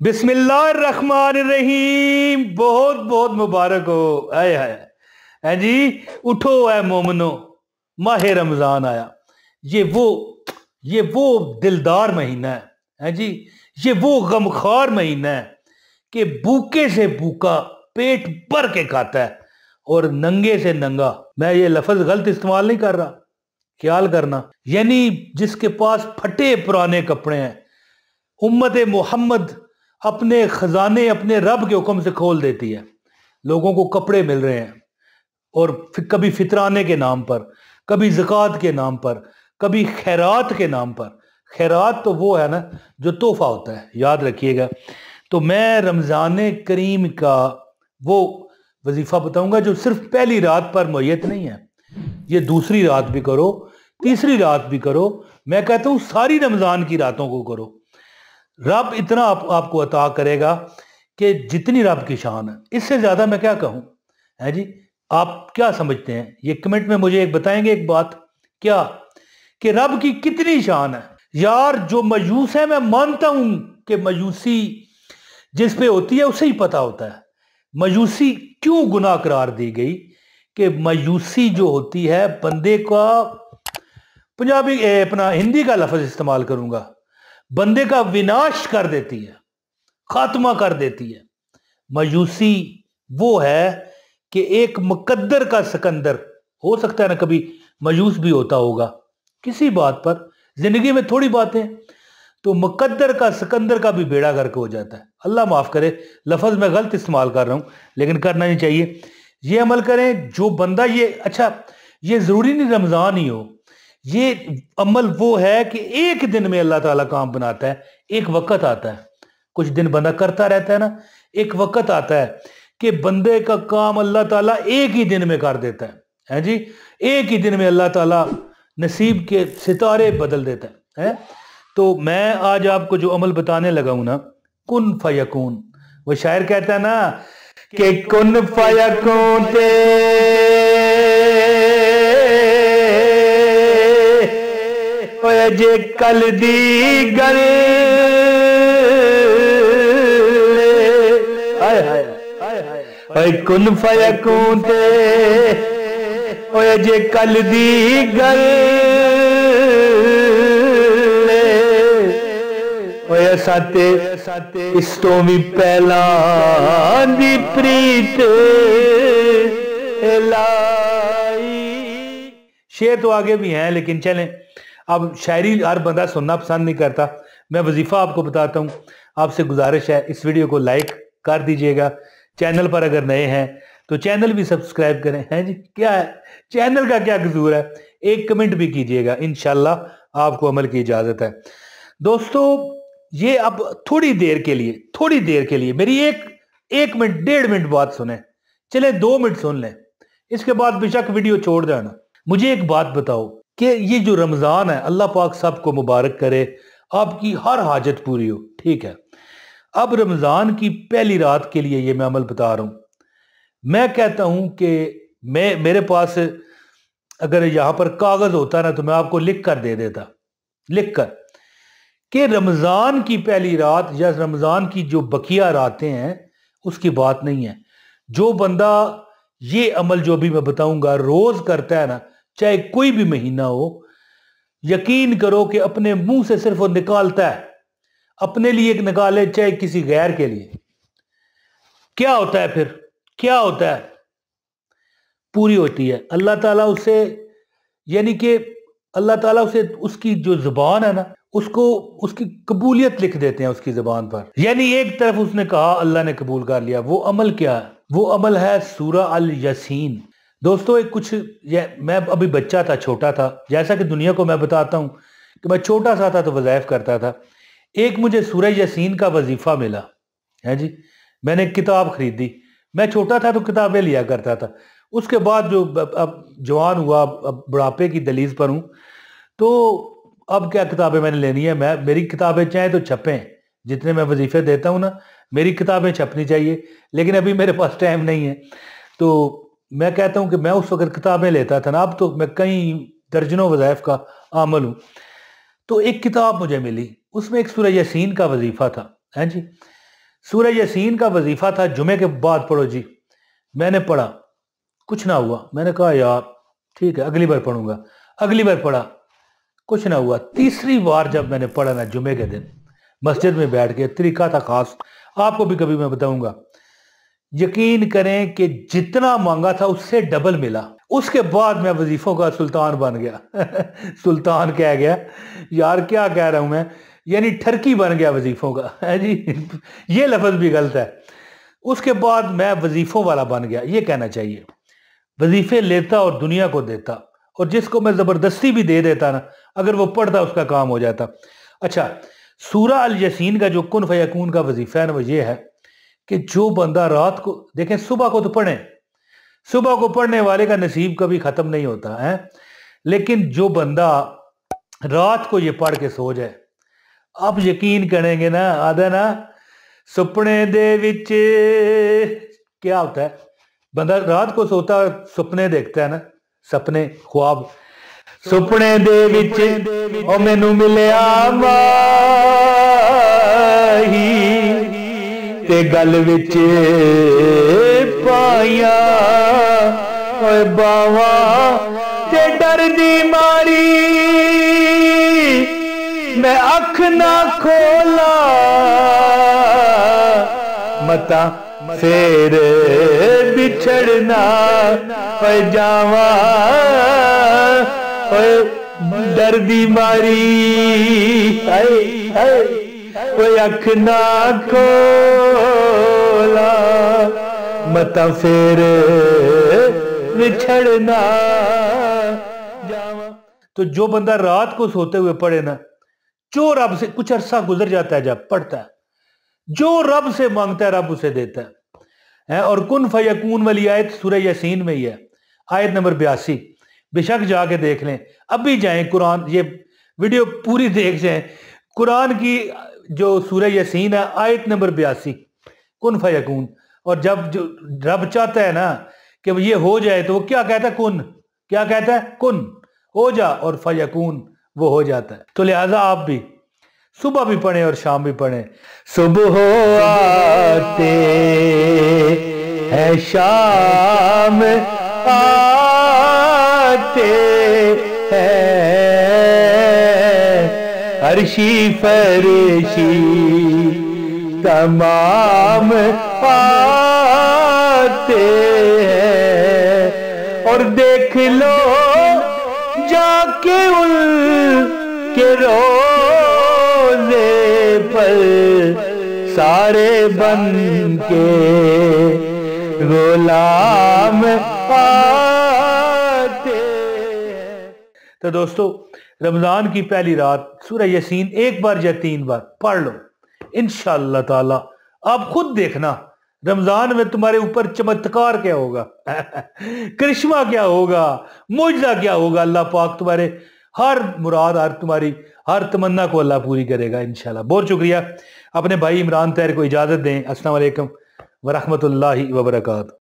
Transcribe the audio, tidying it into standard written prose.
बिस्मिल्लाहिर्रहमानिर्रहीम। बहुत बहुत मुबारक हो। आए हाय है जी। उठो है मोमनो, माहे रमजान आया। ये वो दिलदार महीना है जी। ये वो गमखार महीना है कि भूखे से भूखा पेट भर के खाता है और नंगे से नंगा। मैं ये लफ्ज गलत इस्तेमाल नहीं कर रहा, ख्याल करना। यानी जिसके पास फटे पुराने कपड़े हैं, उम्मत मोहम्मद अपने खजाने अपने रब के हुक्म से खोल देती है। लोगों को कपड़े मिल रहे हैं और कभी फितराने के नाम पर, कभी ज़कात के नाम पर, कभी खैरात के नाम पर। खैरात तो वो है ना जो तोहफा होता है, याद रखिएगा। तो मैं रमज़ान करीम का वो वजीफ़ा बताऊंगा जो सिर्फ पहली रात पर मुय्यत नहीं है। ये दूसरी रात भी करो, तीसरी रात भी करो। मैं कहता हूं सारी रमज़ान की रातों को करो। रब इतना आपको अता करेगा कि जितनी रब की शान है, इससे ज्यादा मैं क्या कहूं। है जी, आप क्या समझते हैं? ये कमेंट में मुझे एक बताएंगे एक बात, क्या कि रब की कितनी शान है। यार जो मायूस है, मैं मानता हूं कि मायूसी जिस पे होती है उसे ही पता होता है मायूसी क्यों गुनाह करार दी गई। कि मायूसी जो होती है बंदे का, पंजाबी अपना हिंदी का लफ्ज इस्तेमाल करूंगा, बंदे का विनाश कर देती है, खात्मा कर देती है। मायूसी वो है कि एक मुकद्दर का सिकंदर हो सकता है ना, कभी मायूस भी होता होगा किसी बात पर। जिंदगी में थोड़ी बातें, तो मुकद्दर का सिकंदर का भी बेड़ा गर्क हो जाता है। अल्लाह माफ करे, लफ्ज मैं गलत इस्तेमाल कर रहा हूं, लेकिन करना नहीं चाहिए। ये अमल करें जो बंदा ये अच्छा, ये जरूरी नहीं रमजान ही हो। ये अमल वो है कि एक दिन में अल्लाह ताला काम बनाता है। एक वक्त आता है, कुछ दिन बंदा करता रहता है ना, एक वक्त आता है कि बंदे का काम अल्लाह ताला एक ही दिन में कर देता है जी। एक ही दिन में अल्लाह ताला नसीब के सितारे बदल देता है। तो मैं आज आपको जो अमल बताने लगा हूं ना, कुन फयकून। वो शायर कहता है ना कि कुन फयकून ते जे कल दी गल, कुन फयकून ते जे कल दी गल, साते इस तो भी पहला दी प्रीत लाई। शेर तो आगे भी हैं, लेकिन चलें, अब शायरी हर बंदा सुनना पसंद नहीं करता। मैं वजीफा आपको बताता हूँ। आपसे गुजारिश है इस वीडियो को लाइक कर दीजिएगा। चैनल पर अगर नए हैं तो चैनल भी सब्सक्राइब करें। हैं जी, क्या है चैनल का क्या कसूर है। एक कमेंट भी कीजिएगा, इंशाल्लाह आपको अमल की इजाजत है। दोस्तों ये अब थोड़ी देर के लिए मेरी एक मिनट 1.5 मिनट बात सुने, चले 2 मिनट सुन लें, इसके बाद बेशक वीडियो छोड़ देना। मुझे एक बात बताओ कि ये जो रमजान है, अल्लाह पाक सबको मुबारक करे, आपकी हर हाजत पूरी हो, ठीक है। अब रमजान की पहली रात के लिए ये मैं अमल बता रहा हूं। मैं कहता हूं कि मेरे पास अगर यहां पर कागज होता ना तो मैं आपको लिख कर दे देता, लिख कर कि रमजान की पहली रात या रमजान की जो बकिया रातें हैं उसकी बात नहीं है। जो बंदा ये अमल जो भी मैं बताऊंगा रोज करता है ना, चाहे कोई भी महीना हो, यकीन करो कि अपने मुंह से सिर्फ वो निकालता है, अपने लिए एक निकाले चाहे किसी गैर के लिए, क्या होता है फिर, क्या होता है, पूरी होती है। अल्लाह ताला उसे, यानी कि अल्लाह ताला उसे, उसकी जो जुबान है ना, उसको उसकी कबूलियत लिख देते हैं उसकी जुबान पर। यानी एक तरफ उसने कहा, अल्लाह ने कबूल कर लिया। वो अमल क्या है? वो अमल है सूरा अल यासीन। दोस्तों एक कुछ, मैं अभी बच्चा था, छोटा था, जैसा कि दुनिया को मैं बताता हूँ कि मैं छोटा सा था तो वज़ाइफ करता था। एक मुझे सूरा यासीन का वजीफा मिला है जी। मैंने एक किताब खरीदी, मैं छोटा था तो किताबें लिया करता था। उसके बाद जो अब जवान हुआ, अब बुढ़ापे की दलीज पर हूँ, तो अब क्या किताबें मैंने लेनी है। मेरी किताबें चाहे तो छपें, जितने मैं वजीफे देता हूँ ना, मेरी किताबें छपनी चाहिए, लेकिन अभी मेरे पास टाइम नहीं है। तो मैं कहता हूँ कि मैं उस वक्त किताबें लेता था ना, अब तो मैं कई दर्जनों वज़ाइफ का आमल हूँ। तो एक किताब मुझे मिली, उसमें एक सूरह यासीन का वजीफा था, है जी। सूरह यासीन का वजीफा था जुमे के बाद पढ़ो जी। मैंने पढ़ा, कुछ ना हुआ। मैंने कहा यार ठीक है अगली बार पढ़ूंगा। अगली बार पढ़ा, कुछ ना हुआ। तीसरी बार जब मैंने पढ़ा ना जुमे के दिन मस्जिद में बैठ के, तरीका था खास, आपको भी कभी मैं बताऊंगा। यकीन करें कि जितना मांगा था उससे डबल मिला। उसके बाद मैं वजीफों का सुल्तान बन गया। सुल्तान कह गया यार, क्या कह रहा हूं मैं, यानी ठरकी बन गया वजीफों का, है जी। ये लफ्ज भी गलत है। उसके बाद मैं वजीफों वाला बन गया, ये कहना चाहिए। वजीफे लेता और दुनिया को देता, और जिसको मैं जबरदस्ती भी दे देता ना, अगर वो पढ़ता उसका काम हो जाता। अच्छा, सूरह अल यासीन का जो कुन फयकून का वजीफा है ना, वो ये है कि जो बंदा रात को, देखें सुबह को तो पढ़े, सुबह को पढ़ने वाले का नसीब कभी खत्म नहीं होता है, लेकिन जो बंदा रात को ये पढ़ के सो जाए, आप यकीन करेंगे ना, आधा ना सुपने दे विच क्या होता है, बंदा रात को सोता सुपने देखता है ना, सपने ख्वाब, सुपने दे विच ओ मैनू मिलिया माही ते गल विच पाइया ओए बावा ते डर दी मारी मैं अख ना खोला मता फिर बिछड़ना ओए जावा ओए डर दी मारी कोई अख ना खोला मता फिर बिछड़ना जावा। तो जो बंदा रात को सोते हुए पढ़े ना, जो रब से, कुछ अरसा गुजर जाता है जब पढ़ता है, जो रब से मांगता है रब उसे देता है। और कुन फयकून वाली आयत सूरह यासीन में ही है, आयत नंबर 82। बेशक जाके देख लें, अभी जाएं कुरान, ये वीडियो पूरी देख जाएं, कुरान की जो सूरह यासीन है आयत नंबर 82, कुन फयकून। और जब जो रब चाहता है ना कि ये हो जाए तो वो क्या कहता है, कुन, क्या कहता है, कुन हो जा, और फयकून वो हो जाता है। तो लिहाजा आप भी सुबह भी पढ़ें और शाम भी पढ़ें। सुबह आते है शाम आते हैं, अर्शी फरशी तमाम आते हैं, और देख लो जाके उनके रोज़े पर सारे बन के गुलाम आते हैं। तो दोस्तों, रमजान की पहली रात सूरह यासीन एक बार या 3 बार पढ़ लो, इंशाअल्लाह ताला आप खुद देखना रमजान में तुम्हारे ऊपर चमत्कार क्या होगा, करिश्मा क्या होगा, मुआजिज़ा क्या होगा। अल्लाह पाक तुम्हारे हर मुराद, हर तुम्हारी हर तमन्ना को अल्लाह पूरी करेगा इंशाल्लाह। बहुत शुक्रिया। अपने भाई इमरान तैर को इजाज़त दें। अस्सलाम वालेकुम व रहमतुल्लाहि व बरकातहू।